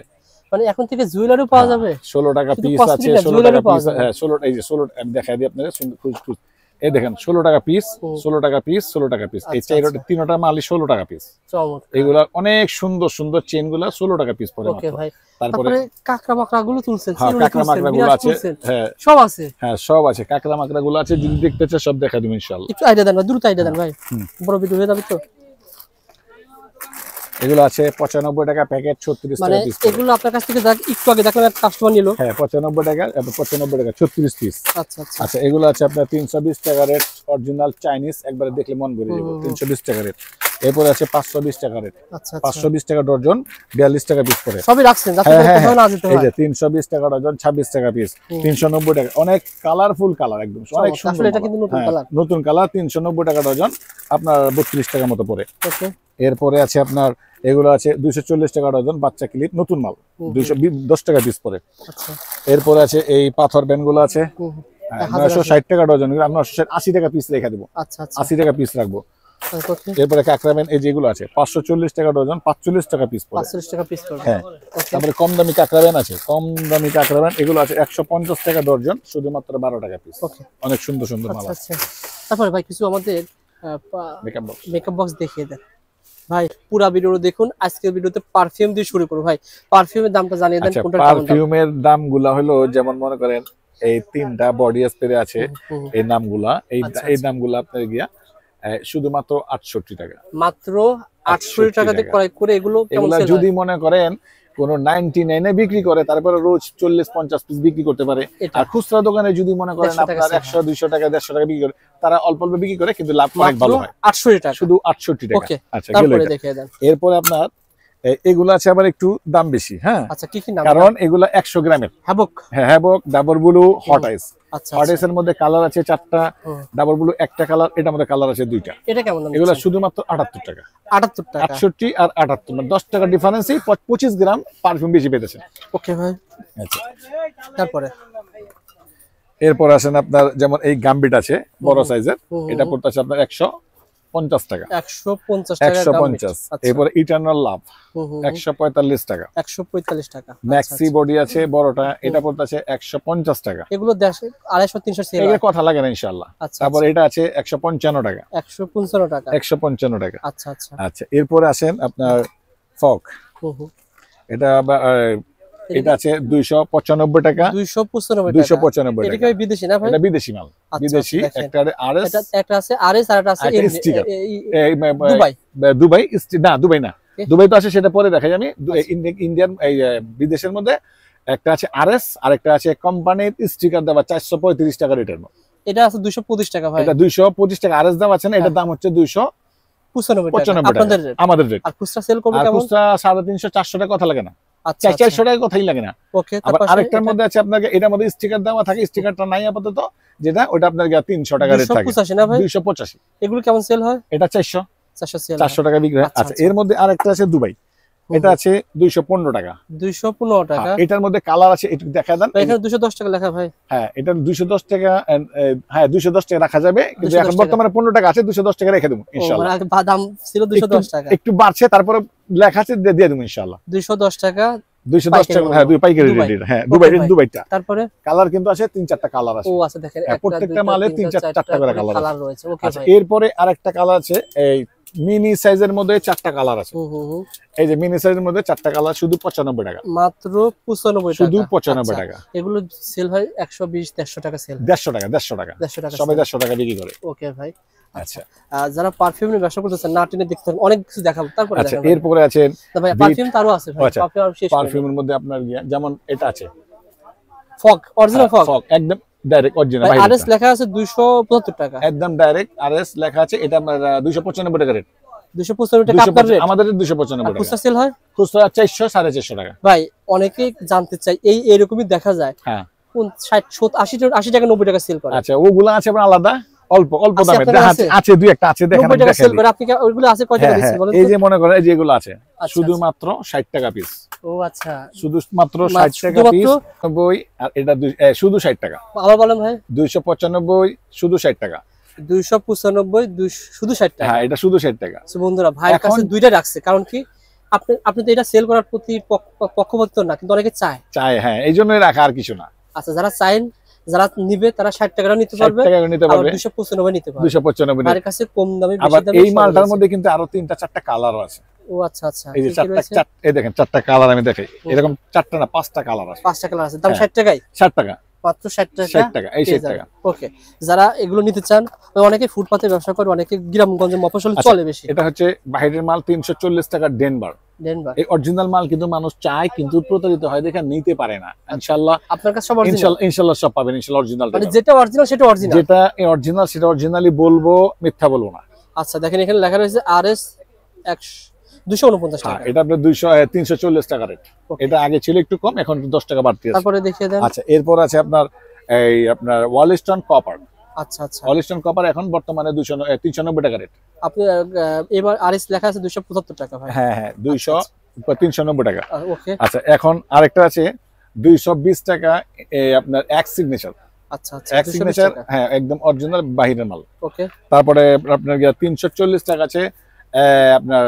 মানে এখন থেকে জুয়েলারিও পাওয়া যাবে। 16 টাকা পিস আছে, 16 টাকা পিস। হ্যাঁ 16, এই যে 16 আমি দেখাই দিই আপনাদের, এই দেখেন 16 টাকা পিস, 16 টাকা পিস, 16 টাকা পিস। এই চারটা তিনটা মালই 16 টাকা পিস। এগুলা অনেক সুন্দর সুন্দর চেন গুলা 16 টাকা পিস পড়ে মাত্র। তারপরে কাকড়া মাকড়া গুলো তুলছেন, হ্যাঁ কাকড়া মাকড়া গুলো আছে, হ্যাঁ সব আছে, হ্যাঁ সব আছে, কাকড়া মাকড়া গুলো আছে। যদি দেখতে চাই সব দেখাই দেব ইনশাআল্লাহ। একটু আইডিয়া দেন ভাই, দ্রুত আইডিয়া দেন ভাই, বড় ভিডিও হয়ে যাবে তো। এগুলো আছে 95 টাকা প্যাকেট, 36 টাকা পিস। এগুলো আপনার কাছ থেকে একটু আগে দেখলাম একটা কাস্টমার নিল, হ্যাঁ 95 টাকা, 95 টাকা 36 পিস। আচ্ছা আচ্ছা আচ্ছা এগুলো আছে আপনার 320 টাকা রেট, অরিজিনাল চাইনিজ, একবারে দেখলে মন ভরে যাবে। 320 টাকা রেট। এরপর আছে 520 টাকা রেট। আচ্ছা 520 টাকা ডজন, 42 টাকা পিস পড়ে। সবই রাখছেন যাতে কোথাও না যেতে হয়। এই যে 320 টাকা ডজন, 26 টাকা পিস, 390 টাকা। অনেক কালারফুল কালার, একদম অনেক সুন্দর। আসলে এটা কিন্তু নতুন কালার, নতুন কালার। 390 টাকা ডজন, আপনার 32 টাকা মতো পড়ে। ওকে। এরপরে আছে আপনার এগুলো আছে 240 টাকা ডজন, বাচ্চা ক্লিপ, নতুন মাল, 210 টাকা পিস পড়ে। আচ্ছা এরপরে আছে এই পাথর ব্যান্ড গুলো আছে 960 টাকা ডজন, আমরা 80 টাকা পিস রেখে দেবো। আচ্ছা 80 টাকা পিস রাখবো। এরপরে কাকড়া ব্যান্ড এই যেগুলো আছে 540 টাকা ডজন, 45 টাকা পিস পড়ে। 45 টাকা পিস পড়ে। হ্যাঁ তারপরে কম দামি কাকড়া ব্যান্ড আছে, কম দামি কাকড়া ব্যান্ড এগুলো আছে 150 টাকা ডজন, শুধুমাত্র 12 টাকা পিস। অনেক সুন্দর সুন্দর মাল আছে। তারপরে ভাই কিছু আমাদের মেকআপ বক্স দেখিয়ে দেন ভাই। পুরো ভিডিও দেখুন, আজকের ভিডিওতে পারফিউম দিয়ে শুরু করব ভাই। পারফিউমের দামটা জানিয়ে দেন কোনটা কেমন দাম? পারফিউমের দামগুলো হলো যেমন মনে করেন এই তিনটা বডি স্প্রে আছে, এই নামগুলা, এই দামগুলো আপনার গিয়া শুধুমাত্র 68 টাকা, মাত্র 68 টাকাতে ক্রয় করে এগুলো কেমন সেল হয়? যদি মনে করেন কোন 99 এ বিক্রি করে, তারপরে রোজ 40-50 পিস বিক্রি করতে পারে। আর খুচরা দোকানে যদি মনে করেন আপনার 100-200 টাকা 150 টাকা বিক্রি করে, তারা অল্প অল্প বিক্রি করে, কিন্তু লাভ অনেক ভালো হয়। 68 টাকা, শুধু 68 টাকা। আচ্ছা তারপরে দেখিয়ে দেন। এরপর আপনার এগুলো আছে আবার একটু দাম বেশি। হ্যাঁ আচ্ছা কি কি নাম? কারণ এগুলা 100 গ্রামের। হ্যাবক, হ্যাঁ হ্যাবক, ডাবল ব্লু, হট আইস। আচ্ছা হট আইস এর মধ্যে কালার আছে 4টা, ডাবল ব্লু একটা কালার, এটার মধ্যে কালার আছে 2টা। এটা কেমন দাম? এগুলা শুধুমাত্র 78 টাকা। 78 টাকা, 68 আর 78, মানে 10 টাকা ডিফারেন্সে 25 গ্রাম পারফিউম বেশি পেতেছেন। ওকে ভাই। আচ্ছা তারপরে এরপর আসেন আপনার যেমন এই গাম্বিট আছে বড় সাইজের, এটা পড়তেছে আপনার 150 টাকা। 150 টাকা 150। এরপর ইটারনাল লাভ 145 টাকা। 145 টাকা। ম্যাক্সি বডি আছে বড়টা, এটা পড়তেছে 150 টাকা। এগুলো 250-300 সেল হয়, এর কথা লাগে না ইনশাআল্লাহ। তারপর এটা আছে 155 টাকা। 155 টাকা। 155 টাকা। আচ্ছা আচ্ছা আচ্ছা এরপর আসেন আপনার ফক, এটা এটা আছে 295 টাকা। 295 টাকা। এটা কি বিদেশি না ভাই? এটা বিদেশি মাল, বিদেশি। একটা আরএস, একটা আছে আরএস, আর একটা আছে দুবাই। দুবাই না, দুবাই না, দুবাই তো আছে, সেটা পরে দেখাই আমি। ইন্ডিয়ান এই বিদেশের মধ্যে একটা আছে আরএস, আর একটা আছে কোম্পানির স্টিকার দেওয়া 435 টাকা রেটের মধ্যে। এটা আছে 225 টাকা ভাই। এটা 225 টাকা আরএস দাম আছে না, এটার দাম হচ্ছে 295 টাকা আমাদের রেট। আর খুচরা সেল করবে কেমন? খুচরা 350-400 টাকা কথা লাগে না। আচ্ছা 400 টাকা কথাই লাগে না। ওকে। আবার আরেকটার মধ্যে আছে আপনাকে, এটার মধ্যে স্টিকার দেওয়া থাকে, স্টিকারটা নাই আপাতত, যেটা ওটা আপনার 300 টাকা রেট থাকে। 285 না ভাই? 285। এগুলো কেমন সেল হয়? এটা 400 সেল, 400 টাকা বিক্রি হয়। আচ্ছা এর মধ্যে আরেকটা আছে দুবাই, এটা আছে 215 টাকা। 215 টাকা। এটার মধ্যে কালার আছে, একটু দেখা দেন। এখানে 210 টাকা লেখা ভাই। হ্যাঁ এটা 210 টাকা। হ্যাঁ 210 টাকা রাখা যাবে, কিন্তু এখন বর্তমানে 15 টাকা আছে, 210 টাকা রেখে দেবো ইনশাআল্লাহ। মানে দাম ছিল 210 টাকা, একটু বাড়ছে, তারপরে লেখা আছে দিয়ে দেবো ইনশাআল্লাহ। 210 টাকা, 210 টাকা। হ্যাঁ দুই পাইকারি রেট। হ্যাঁ দুবাইটা। তারপরে কালার কিন্তু আছে 3-4টা কালার আছে। ও আছে দেখেন, প্রত্যেকটা মালে 3-4টা করে কালার রয়েছে। ওকে ভাই। এরপরে আরেকটা কালার আছে, এই মিনি সাইজের মধ্যে 4টা কালার আছে। এই যে মিনি সাইজের মধ্যে 4টা কালার, শুধু 95 টাকা। মাত্র 95 টাকা, শুধু 95 টাকা। এগুলো সেল হয় 120-150 টাকা সেল। 150 টাকা, 150 টাকা, সবাই 150 টাকা বিক্রি করে। ওকে ভাই। আচ্ছা যারা পারফিউম নিয়ে ব্যবসা করতেছেন, না টেনে দেখতে অনেক কিছু দেখাবো। তারপরে আচ্ছা এরপরে আছে ভাই পারফিউম তারও আছে ভাই। পারফিউমের মধ্যে আপনার যেমন এটা আছে ফগ, অরিজিনাল ফগ, একদম ডাইরেক্ট অরিজিনাল। ভাই আরএস লেখা আছে 275 টাকা, একদম ডাইরেক্ট আরএস লেখা আছে। এটা 295 টাকা রেট। 295 টাকা আপনার রেট, আমাদের 295 টাকা। খুচরা সেল হয়? খুচরা 400-450 টাকা। ভাই অনেকে জানতে চাই, এরকমই দেখা যায়। হ্যাঁ 60 80 টাকা 90 টাকা সেল করে। আচ্ছা ওগুলা আছে আবার আলাদা। অল্প অল্প দামে আছে, দুই একটা আছে, দেখেন 90 টাকা সেল করে। আপনি ওইগুলো আছে কয় টাকা দিচ্ছেন বলেন? এই যে মনে করেন এই যে এগুলো আছে শুধুমাত্র 60 টাকা পিস। ও আচ্ছা, শুধুমাত্র 60 টাকা পিস। 90 আর এটা শুধু 60 টাকা। আবার বলেন ভাই। 295 শুধু 60 টাকা। 295 শুধু 60 টাকা। হ্যাঁ, এটা শুধু 60 টাকা। সো বন্ধুরা, ভাইয়ের কাছে দুইটা রাখছে, কারণ কি আপনি তো এটা সেল করার প্রতি পক্ষপাত না, কিন্তু অনেকে চায়। হ্যাঁ, এইজন্যই রাখা, আর কিছু না। আচ্ছা, যারা চায়, যারা নিবে তারা 60 টাকা নিতে পারবে, 60 টাকা নিতে পারবে, 295 নিতে পারবে। 295 ভাইয়ের কাছে কম দামে বেশি আবার দামে এই মালটার মধ্যে কিন্তু আরো 3টা 4টা কালার আছে। ও আচ্ছা আচ্ছা, এই যে 4টা, এই দেখেন 4টা কালার আমি দেখাই, এরকম 4টা না 5টা কালার আছে। 5টা কালার আছে, দাম 60 টাকায়। 60 টাকা মাত্র 60 টাকা। 60 টাকা, এই 60 টাকা। ওকে, যারা এগুলো নিতে চান, অনেকে ফুটপাতে ব্যবসা করে, অনেকে গ্রামগঞ্জে মফস্বলে চলে বেশি। এটা হচ্ছে বাইরের মাল 340 টাকা ডেনমার্ক। এই অরিজিনাল মাল কিন্তু মানুষ চায়, কিন্তু প্রতারিত হয় দেখে নিতে পারে না। ইনশাআল্লাহ আপনার কাছে সব অরিজিনাল, ইনশাআল্লাহ সব পাবেন। ইনশাআল্লাহ অরিজিনাল, মানে যেটা অরিজিনাল সেটা অরিজিনাল, যেটা অরিজিনাল সেটা অরিজিনালি বলবো, মিথ্যা বলবো না। আচ্ছা, দেখেন এখানে লেখা রয়েছে RS 249 টাকা। এটা আপনার 340 টাকা রেট। এটা আগে ছিল একটু কম, এখন 10 টাকা বাড়তি আছে। তারপরে দেখিয়ে দেন। আচ্ছা, এরপর আছে আপনার আপনার ওয়ালস্টোন কপার। আচ্ছা আচ্ছা, ওয়ালস্টোন কপার এখন বর্তমানে 390 টাকা রেট। আপনি এবার RS লেখা আছে 275 টাকা ভাই। হ্যাঁ হ্যাঁ, 390 টাকা। ওকে, আচ্ছা, এখন আরেকটা আছে 220 টাকা, আপনার এক্স সিগনেচার। আচ্ছা আচ্ছা, এক্স সিগনেচার, হ্যাঁ, একদম অরিজিনাল বাহিরের মাল। ওকে, তারপরে আপনার 340 টাকা আছে আপনার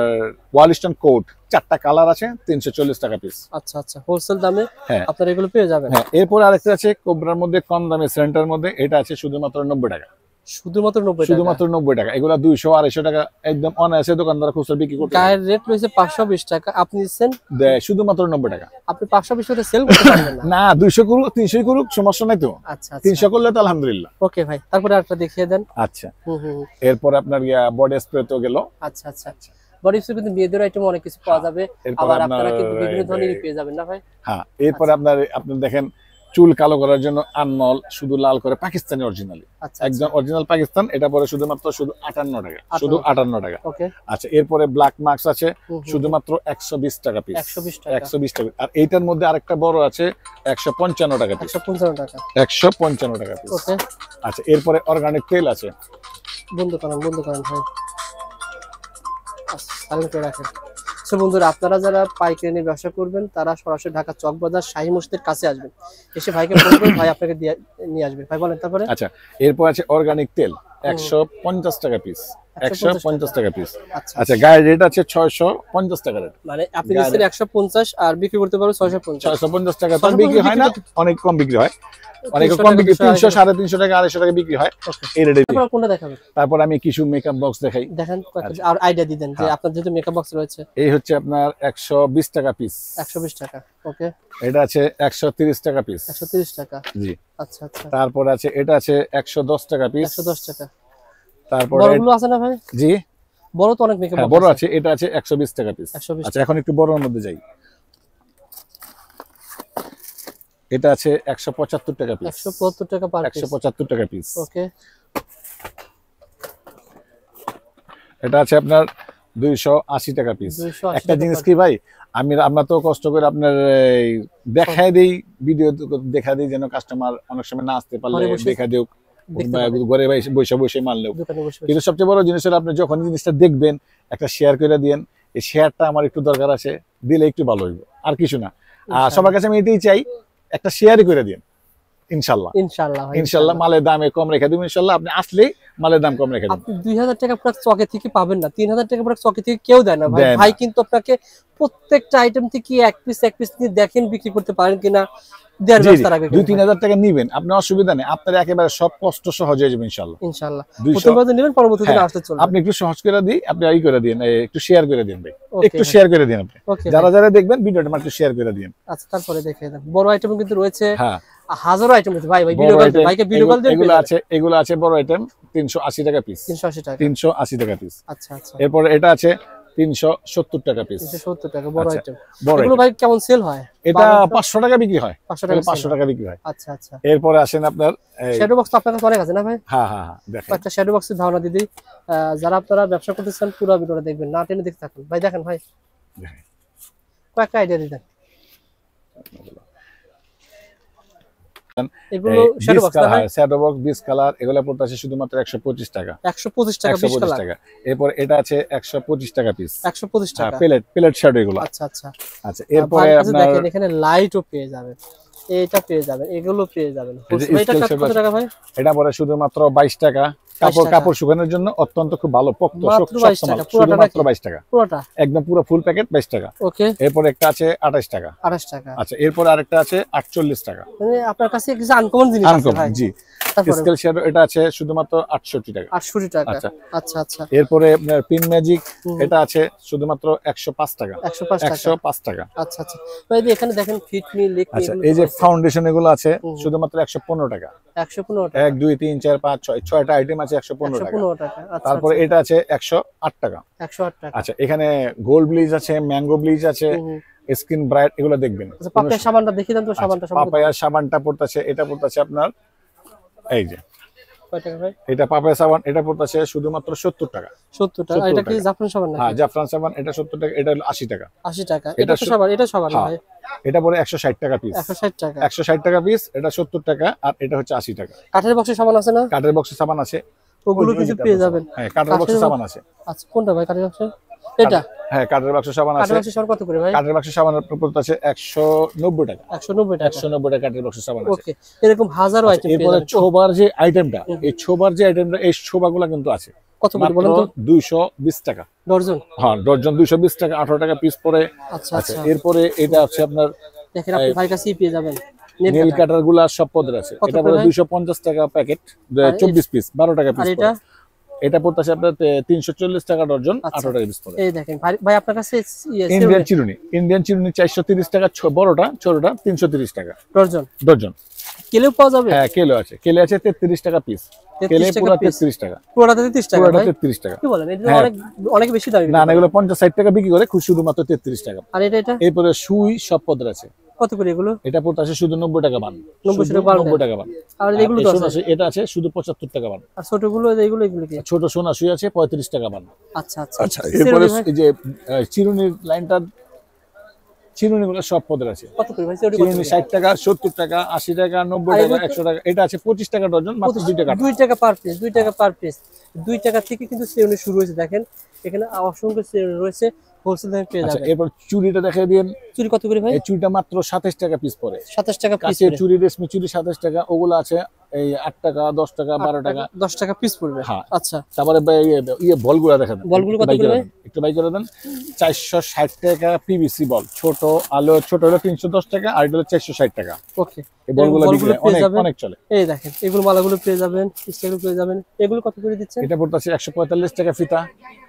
ওয়ালস্টোন কোট, 4টা কালার আছে, 340 টাকা পিস। আচ্ছা আচ্ছা, হোলসেল দামে আপনারা এগুলো পেয়ে যাবেন। হ্যাঁ, এরপর আরেকটা আছে কোবরার মধ্যে কম দামে, সেন্টার মধ্যে, এটা আছে শুধুমাত্র 90 টাকা। শুধুমাত্র 90 টাকা, শুধুমাত্র 90 টাকা। এগুলা 200 250 টাকা একদম অনায়াসে দোকানদার খুচরা বিক্রি করতে। গায়ের রেট রয়েছে 520 টাকা, আপনি দিচ্ছেন শুধুমাত্র 90 টাকা। আপনি 520 টাকা সেল করতে পারবেন না। না, 200 করুক 300 করুক, সমস্যা নাই তো। আচ্ছা, 300 করলে তো আলহামদুলিল্লাহ। ওকে ভাই, তারপরে আরেকটা দেখিয়ে দেন। আচ্ছা, এরপর আপনার বডি স্প্রে তো গেল। আচ্ছা আচ্ছা, বডি স্প্রে কিন্তু মেয়েদের আইটেম অনেক কিছু পাওয়া যাবে, আবার আপনারা কিন্তু বিভিন্ন ধরনের পেয়ে যাবেন না ভাই? হ্যাঁ, এরপর আপনি দেখেন চুল কালো করার জন্য আনমল, শুধু লাল করে পাকিস্তানি অরিজিনালি, একদম অরিজিনাল পাকিস্তান। এটা পরে শুধুমাত্র 58 টাকা, শুধু 58 টাকা। ওকে, আচ্ছা, এরপরে ব্ল্যাক মার্কস আছে শুধুমাত্র 120 টাকা পিস। 120 টাকা। আর এইটার মধ্যে আরেকটা বড় আছে 155 টাকা পিস। 155 টাকা, 155 টাকা পিস। ওকে, আচ্ছা, এরপরে অর্গানিক তেল আছে। বন্ধ করেন ভাই, সাইলেন্ট করে রাখেন। সো বন্ধুরা, আপনারা যারা পাইকারি নিয়ে ব্যবসা করবেন তারা সরাসরি ঢাকা চক বাজার শাহী মসজিদের কাছে আসবেন, এসে ভাইকে বলবেন ভাই আপনাকে নিয়ে আসবেন। ভাই বলেন তারপরে। আচ্ছা, এরপর আছে অর্গানিক তেল 150 টাকা পিস। 150 টাকা পিস। আচ্ছা, গায়ের রেট আছে 650 টাকা রেট। মানে আপনি দিচ্ছেন 150 আর বিক্রি করতে পারবেন 650 টাকা। তো বিক্রি হয় না, অনেক কম বিক্রি হয়, অনেক কম বিক্রি, 300 350 টাকা 250 টাকা বিক্রি হয় এই রেটে। তারপর কোনটা দেখাবেন? তারপর আমি কিছু মেকআপ বক্স দেখাই, দেখেন আর আইডিয়া দিবেন যে আপনার যেহেতু মেকআপ বক্স রয়েছে। এই হচ্ছে আপনার 120 টাকা পিস। 120 টাকা, ওকে। এটা আছে 130 টাকা পিস। 130 টাকা, জি। আচ্ছা আচ্ছা, তারপর আছে এটা আছে 110 টাকা পিস। 110 টাকা। তারপর বড়গুলো আছে না ভাই? জি, বড় তো অনেক মেকআপ বক্স বড় আছে, এটা আছে 120 টাকা পিস। আচ্ছা, এখন একটু বড়র মধ্যে যাই। এটা আছে 175 টাকা পিস। 175 টাকা পার পিস। 175 টাকা পিস, ওকে। এটা আছে আপনার 280 টাকা পিস। একটা জিনিস কি ভাই, আমরা তো কষ্ট করে আপনার দেখায় দেই, ভিডিও দেখা দেই যেন কাস্টমার অনেক সময় না আসতে পারলে দেখা দেও, ঘরে বসে বসে মাল নেও। কিন্তু সবচেয়ে বড় জিনিস হলো আপনি যখন জিনিসটা দেখবেন একটা শেয়ার করে দিয়েন। এই শেয়ারটা আমার একটু দরকার আছে, দিলে একটু ভালো হইব, আর কিছু না। আর সবার কাছে আমি এটাই চাই, একটা শেয়ারই করে দিন। ইনশাআল্লাহ ইনশাআল্লাহ মালের দামে কম রেখে দিবেন। ইনশাআল্লাহ আপনি আসলেই মালের দাম কম রেখে দিবেন। আপনি 2000 টাকা প্রোডাক্ট চকে থেকে পাবেন না, 3000 টাকা প্রোডাক্ট চকে থেকে কেউ দেয় না ভাই। ভাই কিন্তু আপনাকে প্রত্যেকটা আইটেম থেকে এক পিস নিয়ে দেখেন বিক্রি করতে পারেন কিনা, দেওয়ার ব্যবস্থা রাখবেন। 2-3000 টাকা নিবেন, আপনার অসুবিধা নেই, আপনার একেবারে সব কষ্ট সহজ হয়ে যাবে ইনশাআল্লাহ। ইনশাআল্লাহ প্রথমবার নেবেন, পরবর্তীতে আসতে চলবে। আপনি একটু সহজ করে দিই, আপনি এই করে দিন, একটু শেয়ার করে দিন ভাই, একটু শেয়ার করে দিন আপনি, যারা যারা দেখবেন ভিডিওটা একটু শেয়ার করে দিন। আচ্ছা, তারপরে দেখিয়ে দেন। বড় আইটেম কিন্তু রয়েছে, হ্যাঁ হাজারো আইটেম রয়েছে ভাই। ভিডিও কল দিন, ভাইকে ভিডিও কল দিন। এগুলো আছে বড় আইটেম 380 টাকা পিস। 380 টাকা পিস। আচ্ছা আচ্ছা, এরপর এটা আছে 370 টাকা পিস। 370 টাকা বড় আইটেম। এগুলো ভাই কেমন সেল হয়? এটা 500 টাকা বিক্রি হয়। 500 টাকা বিক্রি হয়। আচ্ছা আচ্ছা, এরপরে আসেন আপনার শ্যাডো বক্স। তো আপনার কাছে অনেক আছে না ভাই? হ্যাঁ হ্যাঁ হ্যাঁ, দেখেন একটা শ্যাডো বক্সের ধারণা দিদি, যারা আপনারা ব্যবসা করতে চান পুরো ভিডিওটা দেখবেন, না টেনে দেখতে থাকুন ভাই। দেখেন ভাই, কয়েকটা আইডিয়া দিবেন। এগুলো শ্যাডো বক্স না? শ্যাডো বক্স 20 কালার এগুলো পড়তেছে শুধুমাত্র 125 টাকা। 125 টাকা 20 কালার। টাকা। এরপর এটা আছে 125 টাকা পিস। 125 টাকা। প্লেট শ্যাডো এগুলো। আচ্ছা আচ্ছা। আচ্ছা এরপরে আপনার দেখেন এখানে লাইটও পেয়ে যাবেন, এটা পেয়ে যাবেন, এগুলো পেয়ে যাবেন। এটা কত টাকা ভাই? এটা পড়ে শুধুমাত্র 22 টাকা। কাপড় শুকানোর জন্য অত্যন্ত খুব ভালো পোক্ত শক্ত মাল, শুধুমাত্র 22 টাকা পুরোটা, একদম পুরো ফুল প্যাকেট 22 টাকা। ওকে। এরপর একটা আছে 28 টাকা। 28 টাকা। আচ্ছা এরপর আরেকটা আছে 48 টাকা। মানে আপনার কাছে কিছু আনকমন জিনিস আছে ভাই। জি। স্কেল শ্যাডো এটা আছে শুধুমাত্র 68 টাকা। 68 টাকা। আচ্ছা আচ্ছা। এরপরে পিন ম্যাজিক এটা আছে শুধুমাত্র 105 টাকা। 105 টাকা। আচ্ছা আচ্ছা। ভাই এখানে দেখেন ফিট মি লেক মি। আচ্ছা এই যে ফাউন্ডেশন এগুলো আছে শুধুমাত্র 115 টাকা। 115 টাকা। 1 2 3 4 5 6 6টা আইটেম আছে 115 টাকা। তারপরে এটা আছে 108 টাকা। 108 টাকা। আচ্ছা এখানে গোল্ড ব্লিচ আছে, ম্যাঙ্গো ব্লিচ আছে, স্কিন ব্রাইট এগুলো দেখবেন। আচ্ছা পাপায়া সাবানটা দেখিয়ে দেন তো। সাবানটা পাপায়া সাবানটা পড়তেছে, এটা পড়তেছে আপনার এই যে কয় টাকা ভাই? এটা পাপায়া সাবান, এটা পড়তেছে শুধুমাত্র 70 টাকা। 70 টাকা। এটা কি জাফরান সাবান নাকি? হ্যাঁ জাফরান সাবান, এটা 70 টাকা, এটা হলো 80 টাকা। 80 টাকা। এটা তো সাবান, এটা সাবান ভাই। এটা পড়ে 160 টাকা পিস। 160 টাকা। 160 টাকা পিস, এটা 70 টাকা, আর এটা হচ্ছে 80 টাকা। কাঠের বক্সে সাবান আছে না? কাঠের বক্সে সাবান আছে, ওগুলো কিছু পেয়ে যাবেন। হ্যাঁ কাঠের বক্সে সাবান আছে। আচ্ছা কোনটা ভাই কাঠের বক্সে? এটা? হ্যাঁ কাঠের বক্সে সাবান আছে। কাঠের বক্সে সাবান কত করে ভাই? কাঠের বক্সে সাবানের প্রাইস আছে 190 টাকা। 190 টাকা। 190 টাকা কাঠের বক্সে সাবান আছে। ওকে। এরকম হাজারো আইটেম পেয়ে যাবেন। এরপর ছোবার যে আইটেমটা, এই ছোবার যে আইটেমটা, এই ছোবাগুলো কিন্তু আছে কত করে বলেন তো? 220 টাকা ডর্জন। হ্যাঁ ডর্জন 220 টাকা, 18 টাকা পিস পড়ে। আচ্ছা আচ্ছা। এরপরে এটা আছে আপনার দেখেন আপনি ভাই কাছেই পেয়ে যাবেন নেল কাটার গুলা সব পদের আছে। এটা পড়ে 250 টাকা প্যাকেট, 24 পিস, 12 টাকা পিস। আর এটা পড়তেছে আপনার 340 টাকা ডর্জন, 18 টাকা পিস পড়ে। এই দেখেন ভাই আপনার কাছে ইন্ডিয়ান চিরুনি 430 টাকা, বড়টা, ছোটটা 330 টাকা ডর্জন। কেলেও পাওয়া যাবে? হ্যাঁ কেলে আছে, কেলে আছে 33 টাকা পিস। কেলে পুরো 33 টাকা। পুরোটা 33 টাকা। পুরোটা 33 টাকা। কি বলেন? এটা অনেক বেশি দাম। না এগুলো 50-60 টাকা বিক্রি করে, খুব শুধুমাত্র 33 টাকা। আর এটা? এরপরে সুই সব পদের আছে। কত করে এগুলো? এটা পড়তেছে শুধু 90 টাকা বান। 90 টাকা বান। আর এগুলো তো আছে? এটা আছে শুধু 75 টাকা বান। আর ছোটগুলো এগুলো কি? ছোট সোনা সুই আছে 35 টাকা বান। আচ্ছা আচ্ছা। আচ্ছা এরপরে এই যে চিরুনির লাইনটা, চিরুনিগুলো সব পদের আছে। কত করে ভাই? চিরুনি 60 টাকা, 70 টাকা, 80 টাকা, 90 টাকা, 100 টাকা। এটা আছে 25 টাকা ডজন, মাত্র 2 টাকা। 2 টাকা পার পিস। 2 টাকা পার পিস। 2 টাকা থেকে কিন্তু চিরুনি শুরু হয়েছে। দেখেন এখানে অসংখ্য চিরুনি রয়েছে, হোলসেল দামে পেয়ে যাবেন। এরপর চুড়িটা দেখাই দিন। চুড়ি কত করে ভাই? এই চুড়িটা মাত্র 27 টাকা পিস পড়ে। 27 টাকা পিস। কাছে চুড়ি, রেশমি চুড়ি 27 টাকা, ওগুলো আছে এই 8 টাকা, 10 টাকা, 12 টাকা। 10 টাকা পিস পড়বে। আচ্ছা। তারপরে বলগুলো দেখা দেন। বলগুলো কত করে ভাই? একটু বাই করে দেন। 460 টাকা পিভিসি বল, ছোট আলো, ছোট হলো 310 টাকা, আর এটা হলো 460 টাকা। ওকে। এই বলগুলো অনেক চলে। এই দেখেন এগুলো মালাগুলো পেয়ে যাবেন, স্টিকারগুলো পেয়ে যাবেন। এগুলো কত করে দিচ্ছেন? এটা পড়তাছে 145 টাকা ফিতা,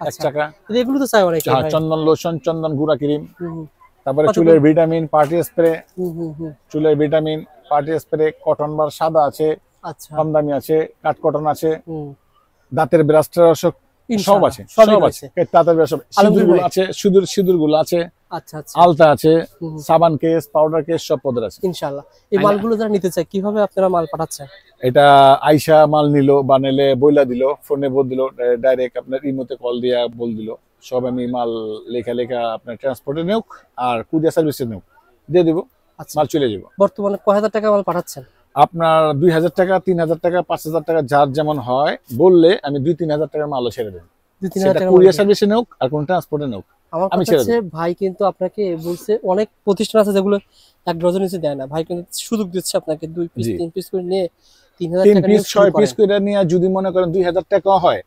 1 টাকা। এগুলো তো চাই অনেক ভাই। চন্দন লোশন, চন্দন গুঁড়া ক্রিম, তারপরে চুলের ভিটামিন, পার্টি স্প্রে, চুলের ভিটামিন, পার্টি স্প্রে, কটন বার সাদা আছে, আচ্ছা কম দামি আছে, কাট কটন আছে, দাঁতের ব্রাশটার সব আছে, সব আছে। দাঁতের ব্রাশ, সিঁদুরগুলো আছে, সিঁদুরগুলো আছে। আচ্ছা আচ্ছা। আলতা আছে, সাবান কেস, পাউডার কেস, সব পদের আছে ইনশাআল্লাহ। এই মালগুলো যারা নিতে চায় কিভাবে আপনারা মাল পাঠাচ্ছেন? এটা আইসা মাল নিল, বানালে বইলা দিল, ফোনে বল দিল, ডাইরেক্ট আপনার ইমোতে কল দিয়া বল দিল, সব আমি মাল লেখা আপনার ট্রান্সপোর্টে নেউক আর কুরিয়ার সার্ভিসে নেউক, দিয়ে দিব, মাল চলে যাব। বর্তমানে কয় হাজার টাকা মাল পাঠাচ্ছেন? আপনার 2000 টাকা, 3000 টাকা, 5000 টাকা, যার যেমন হয় বললে আমি 2-3000 টাকার মালও ছেড়ে দেব। 2-3000 টাকা কুরিয়ার সার্ভিসে নেউক আর কোন ট্রান্সপোর্টে নেউক, আমি ছেড়ে দেব। ভাই কিন্তু আপনাকে বলছে, অনেক প্রতিষ্ঠান আছে যেগুলো 1 ডজন নিচে দেয় না, ভাই কিন্তু সুযোগ দিচ্ছে আপনাকে 2 পিস 3 পিস করে নিয়ে 3000 টাকা, 3 পিস 6 পিস করে নিয়ে যদি মনে করেন 2000 টাকা হয়,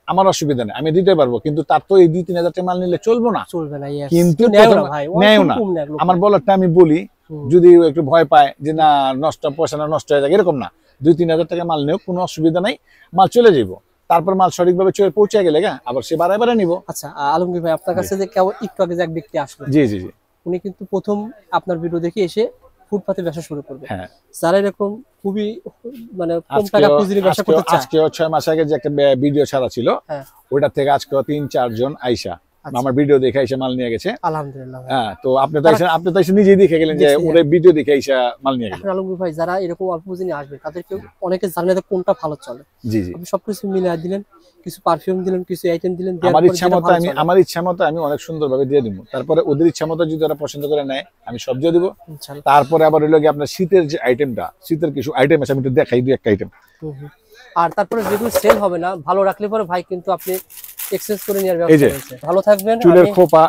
আমার অসুবিধা নেই, আমি দিতে পারবো। কিন্তু তার তো এই 2-3000 টাকা মাল নিলে চলবে না। কিন্তু নেও না। আমার বলারটা আমি বলি, যদি একটু ভয় পায় যে না নষ্ট, পয়সা নষ্ট হয়ে যায়, এরকম না। 2-3000 টাকা মাল নেও, কোনো অসুবিধা নাই, মাল চলে যাবো। তারপর মাল সঠিকভাবে পৌঁছে গেলে আবার সে বাড়ায় নিব। আচ্ছা আলমগীর ভাই, আপনার কাছে যে একটু আগে যে এক ব্যক্তি আসলো, জি জি জি, উনি কিন্তু প্রথম আপনার ভিডিও দেখে এসে ফুটপাতে ব্যবসা শুরু করবে। হ্যাঁ, যারা এরকম খুবই মানে কম টাকা পুঁজি নিয়ে ব্যবসা করতে চায়, আজকে 6 মাস আগে যে একটা ভিডিও ছাড়া ছিল, ওইটা থেকে আজকে 3-4 জন আইসা আমার ভিডিও দেখে এসে মাল নিয়ে গেছে আলহামদুলিল্লাহ। হ্যাঁ, তো আপনি তো এসে নিজেই দেখে গেলেন যে ওরে ভিডিও দেখে এসে মাল নিয়ে গেলেন। আলমগীর ভাই যারা এরকম অল্প পুঁজি নিয়ে আসবে তাদেরকে অনেকে জানে না কোনটা ভালো চলে। জি জি, আপনি সবকিছু মিলিয়ে দিলেন, কিছু পারফিউম দিলেন, কিছু আইটেম দিলেন, আমার ইচ্ছা মতো আমি অনেক সুন্দরভাবে দিয়ে দিব। তারপরে ওদের ইচ্ছা মতো যদি ওরা পছন্দ করে নেয় আমি সব দিয়ে দিব। তারপরে আবার হইলো কি আপনার শীতের যে আইটেমটা, শীতের কিছু আইটেম আছে আমি একটু দেখাই দিই একটা আইটেম। আর তারপরে যেগুলো সেল হবে না ভালো রাখলে পরে ভাই কিন্তু আপনি এক্সচেঞ্জ করে নেওয়ার ব্যবস্থা আছে। ভালো থাকবেন। চুলের খোপা,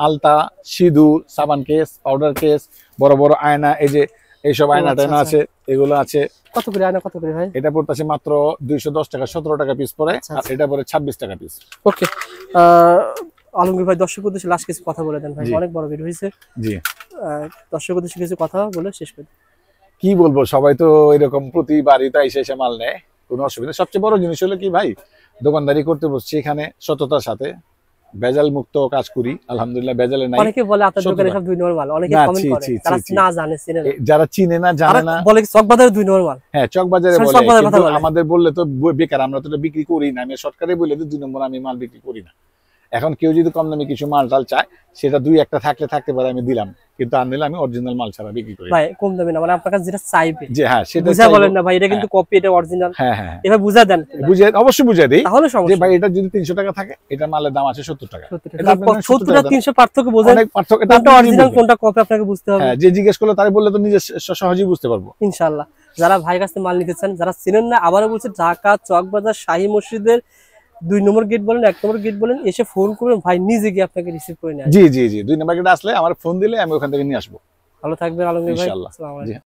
আলতা, সিঁদুর, সাবান কেস, পাউডার কেস, বড় বড় আয়না, এই যে এইসব আয়না টায়না আছে, এগুলো আছে। কত করে আয়না, কত করে ভাই? এটা পড়তেছে মাত্র 210 টাকা, 17 টাকা পিস পড়ে। আর এটা পড়ে 26 টাকা পিস। ওকে, আলমগীর ভাই দর্শক উদ্দেশ্যে লাস্ট কিছু কথা বলে দেন ভাই, অনেক বড় ভিডিও হয়েছে। জি, দর্শক উদ্দেশ্যে কিছু কথা বলে শেষ করে। কি বলবো, সবাই তো এরকম প্রতিবারই তাই এসে মাল নেয়, কোনো অসুবিধা। সবচেয়ে বড় জিনিস হলো কি ভাই, দোকানদারি করতে বসছি এখানে সততার সাথে, ভেজাল মুক্ত কাজ করি আলহামদুলিল্লাহ, ভেজালে নাই। অনেকে বলে আপনার দোকানে সব 2 নম্বর মাল, অনেকে কমেন্ট করে তারা না জানে, চিনে না। যারা চিনে না জানে না বলে চকবাজারে 2 নম্বর মাল। হ্যাঁ, চকবাজারে বলে, কিন্তু আমাদের বললে তো বেকার, আমরা তো এটা বিক্রি করি না। আমি সরকারে বলে দিই 2 নম্বর আমি মাল বিক্রি করি না। এখন কেউ যদি কম দামে কিছু মাল টাল চায়, সেটা 2-1টা থাকতে পারে আমি দিলাম, কিন্তু আর নিলে আমি অরিজিনাল মাল ছাড়া বিক্রি করি ভাই। কম দামে না মানে আপনার কাছে যেটা চাইবে, যে হ্যাঁ সেটা বুঝা বলেন না ভাই, এটা কিন্তু কপি, এটা অরিজিনাল। হ্যাঁ হ্যাঁ, এবার বুঝা দেন, অবশ্যই বুঝা দেই। তাহলে যে ভাই এটা যদি 300 টাকা থাকে, এটা মালের দাম আছে 70 টাকা। 70 আর 300 পার্থক্য বোঝেন, অনেক পার্থক্য। কোনটা অরিজিনাল কোনটা কপি আপনাকে বুঝতে হবে। হ্যাঁ, যে জিজ্ঞেস করলে তারে বললে তো নিজে সহজেই বুঝতে পারবো ইনশাআল্লাহ। যারা ভাই কাছে মাল নিতে চান, যারা চিনেন না, আবারও বলছি ঢাকা চকবাজার শাহী মসজিদের 2 নম্বর গেট বলেন, 1 নম্বর গেট বলেন, এসে ফোন করবেন, ভাই নিজে গিয়ে আপনাকে রিসিভ করে নেয়। জি জি জি, 2 নম্বর গেটে আসলে আমার ফোন দিলে আমি ওখান থেকে নিয়ে আসবো। ভালো থাকবেন আলমগীর ভাই, ইনশাআল্লাহ। আসসালামু আলাইকুম।